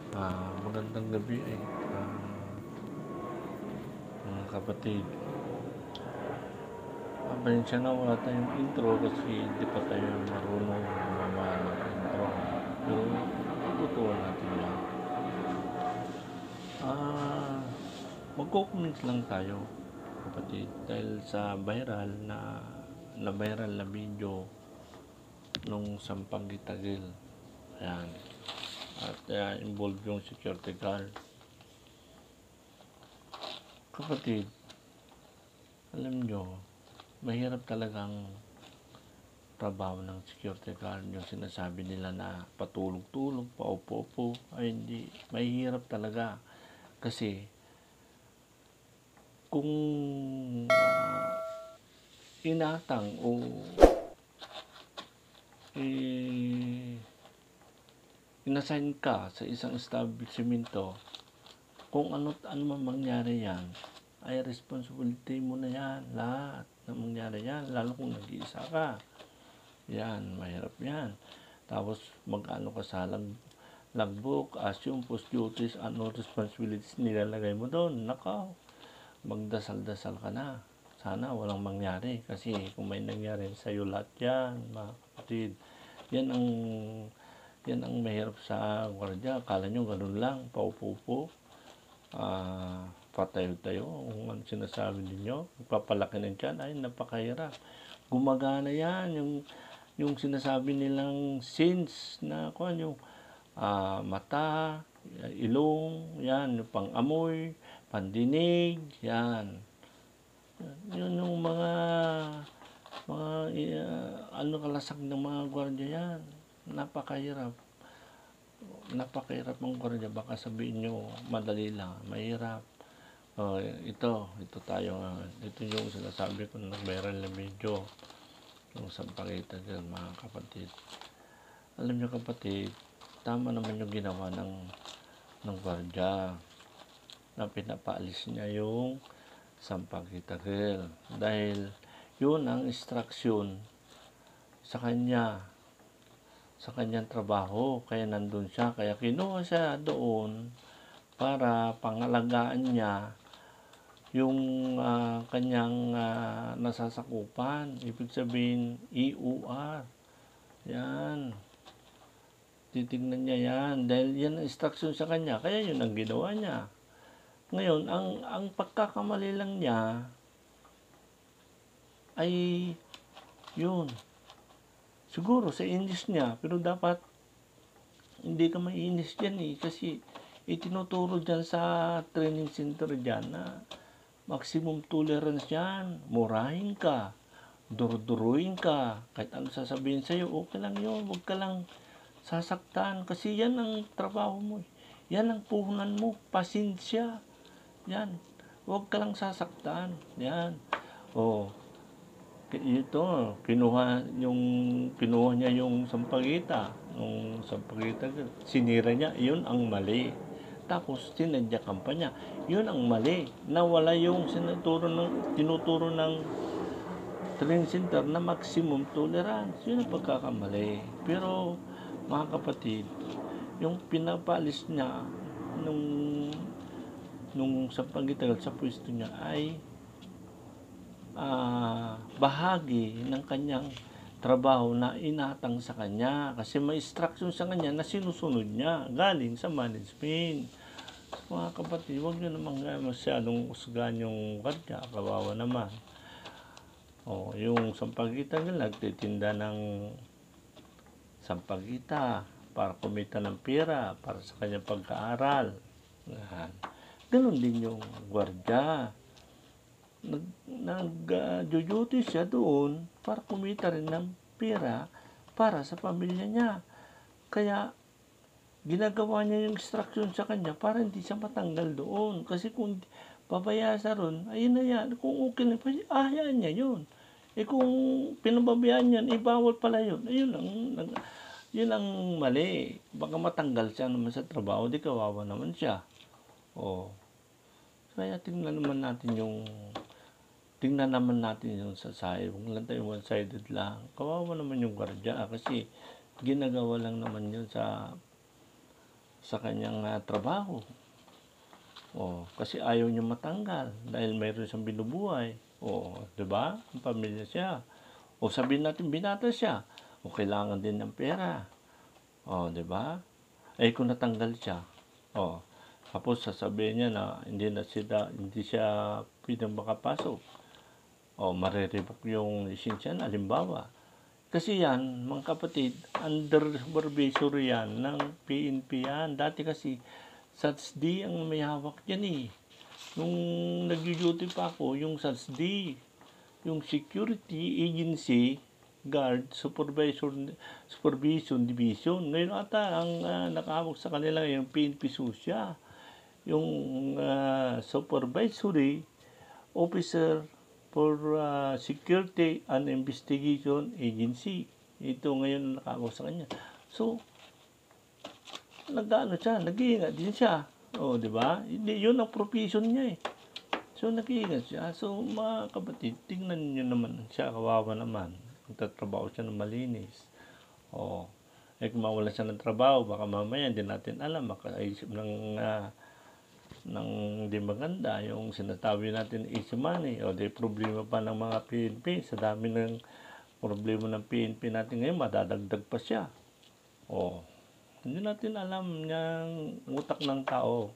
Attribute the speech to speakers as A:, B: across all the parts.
A: Magandang gabi mga kapatid. Pasensya na wala tayong intro kasi hindi pa tayo marunong gumawa ng intro. Pero tututuan natin yan. Magko-comment lang tayo kapatid dahil sa viral na video nung Sampagi Tagil. Ayan. At involved yung security guard. Kapatid, alam nyo, mahirap talagang trabaho ng security guard. Yung sinasabi nila na patulog-tulog, paupo-upo, ay hindi. Mahirap talaga. Kasi kung inatang o inassign ka sa isang establishmento, kung ano't ano man mangyari yan, ay responsibility mo na yan, lahat na mangyari yan, lalo kung nag-iisa ka. Yan, mahirap yan. Tapos mag-ano ka sa logbook, assume post duties, ano responsibilities nilalagay mo doon. Nakaw, magdasal-dasal ka na. Sana walang mangyari kasi kung may nangyari sa iyo lahat yan, mga kapatid. Yan ang mahirap sa gwardiya. Akala nyo ganun lang, paupo-upo. Patayo-tayo, kung ano sinasabi ninyo, papalaki ng tiyan, ay napakahirap. Gumagana yan, yung sinasabi nilang sense na kung yung mata, ilong, yan, yung pang-amoy, pandinig, yan. Yun yung mga kalasag ng mga gwardiya yan. Napakahirap. Napakahirap ang gwardiya. Baka sabihin nyo, madali lang, mahirap. Ito tayo nga. Ito yung sinasabi ko ng viral na video. Yung Sampagi Tagil, mga kapatid. Alam nyo kapatid, tama naman yung ginawa ng gwardiya na pinapaalis niya yung Sampagi Tagil. Dahil yun ang instruction sa kanya, sa kanyang trabaho. Kaya nandun siya. Kaya kinuha siya doon para pangalagaan niya yung kanyang nasasakupan. Ibig sabihin, EOR. Yan. Titignan niya yan. Dahil yan ang instruction sa kanya. Kaya yun ang ginawa niya. Ngayon, ang pagkakamali lang niya ay yun. Siguro sa inis niya. Pero dapat hindi ka maiinis dyan kasi itinuturo dyan sa training center dyan na maximum tolerance yan. Murahin ka. Durduruin ka. Kahit ano sasabihin sa'yo, okay lang yun. Huwag ka lang sasaktan. Kasi yan ang trabaho mo. Yan ang puhunan mo. Pasensya. Yan. Huwag ka lang sasaktan. Yan. Ito, kinuha niya yung sampagita. Yung sampagita, sinira niya. Yun ang mali. Tapos tinadyakan pa niya. Yun ang mali. Nawala yung tinuturo ng training center na maximum tolerance. Yun ang pagkakamali. Pero mga kapatid, yung pinapalis niya nung Sampagi Tagil sa pwesto niya ay bahagi ng kanyang trabaho na inatang sa kanya kasi may instruction sa kanya na sinusunod niya galing sa management. Mga kapatid, huwag nyo naman masyadong usgan yung gwardiya, kawawa naman. Yung Sampagi Tagil nagtitinda ng sampagita para kumita ng pera para sa kanyang pagkaaral. Ganon din yung gwardiya. Nag-duty siya doon para kumita rin ng pera para sa pamilya niya. Kaya ginagawa niya yung instruction sa kanya para hindi siya matanggal doon. Kasi kung pabayaan siya ron, ayun na yan. Kung okay na pa, hayaan niya yun. Kung pinababayaan niyan, bawal pala yun. Yun ang mali. Baka matanggal siya naman sa trabaho, di kawawa naman siya. Kaya tingnan naman natin yung sa side. Huwag lang tayo one-sided lang. Kawawa naman yung gwardiya kasi ginagawa lang naman yun sa sa kanyang trabaho. Kasi ayaw niya matanggal dahil mayroon siyang binubuhay. 'Di ba? Ang pamilya siya. Sabihin natin binata siya. Kailangan din ng pera. 'Di ba? Kung natanggal siya. Tapos sasabihin niya na hindi siya pwedeng makapasok. Mare-revoke yung lisensya na, halimbawa. Kasi yan, mga kapatid, under supervisory yan ng PNP yan. Dati kasi, SATSD ang may hawak yan eh. Nung nag-duty pa ako, yung SATSD, yung Security Agency Guard Supervision Division. Ngayon ata, ang nakahawak sa kanila yung PNP Susya, yung Supervisory Officer for Security and Investigation Agency. Ito ngayon nakahawak sa kanya. So, nag-iingat din siya. Di ba? Yun ang profession niya eh. So, nag-iingat siya. So, mga kapatid, tingnan niyo naman siya, kawawa naman. Nagtatrabaho siya ng malinis. Kung mawala siya ng trabaho, baka mamaya hindi natin alam, makaisip ng hindi maganda, yung sinasabi natin easy money, di problema pa ng mga PNP, sa dami ng problema ng PNP natin ngayon, madadagdag pa siya. Hindi natin alam yung utak ng tao,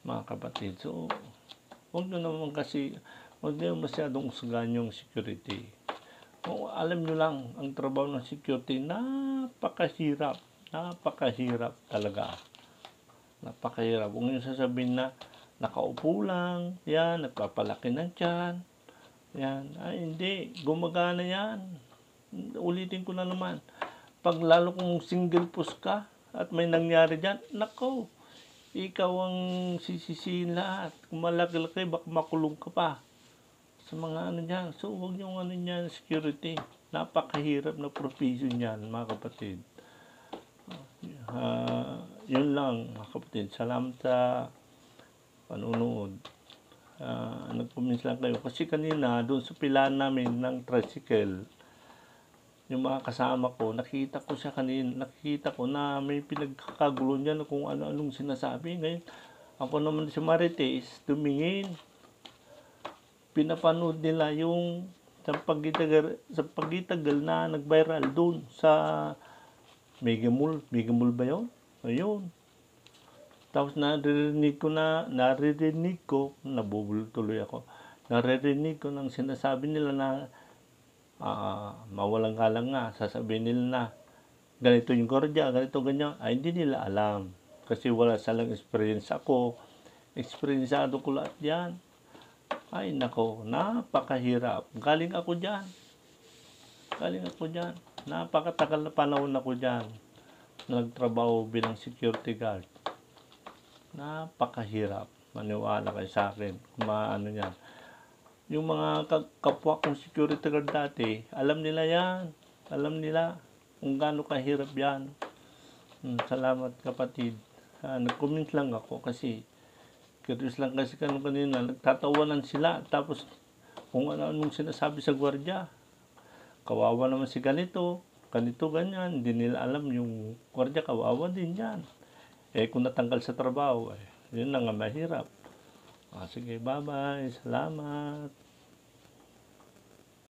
A: mga kapatid. So, huwag nyo masyadong usagan yung security. Alam nyo lang, ang trabaho ng security, napakahirap talaga. Napakahirap. Kung yung sasabihin na nakaupo lang, yan, nagpapalaki ng tiyan, yan, hindi, gumagana yan. Ulitin ko na naman, pag lalo kung single post ka, at may nangyari dyan, nako, ikaw ang sisisihin lahat. Kung malaki-laki, baka makulong ka pa sa mga dyan. So, huwag yung dyan, security. Napakahirap na profession yan, mga kapatid. Yun lang, mga kapatid. Salamat sa panunood. Nag-comments lang kayo. Kasi kanina, doon sa pilaan namin ng tricycle, yung mga kasama ko, nakita ko na may pinagkakagulo niyan kung ano-anong sinasabi. Ngayon, ako naman si Marites, tumingin. Pinapanood nila yung sa Pagitagal na nag-viral doon sa Mega Mall ba yun? Ayun. Tapos naririnig ko, nabubulol tuloy ako. Naririnig ko nang sinasabi nila na mawalang galang nga, sasabihin nila na ganito yung gordya, ganito, ganyan. Hindi nila alam. Kasi wala salang experience ako. Eksperyensado ko lahat yan. Nako, napakahirap. Galing ako dyan. Napakatagal na panahon ako dyan. Nagtrabaho bilang security guard. Napakahirap. Maniwala kayo sa akin. Yan. Yung mga kapwa kong security guard dati, alam nila yan. Alam nila kung gaano kahirap yan. Salamat kapatid. Nag-comment lang ako kasi curious lang kasi kanina. Nagtatawanan sila. Tapos kung ano-anong sinasabi sa gwardiya. Kawawa naman si ganito, ganyan. Hindi nila alam yung gwardiya, kawawa din yan. Kung natanggal sa trabaho, yun na nga mahirap. Sige, bye-bye. Salamat.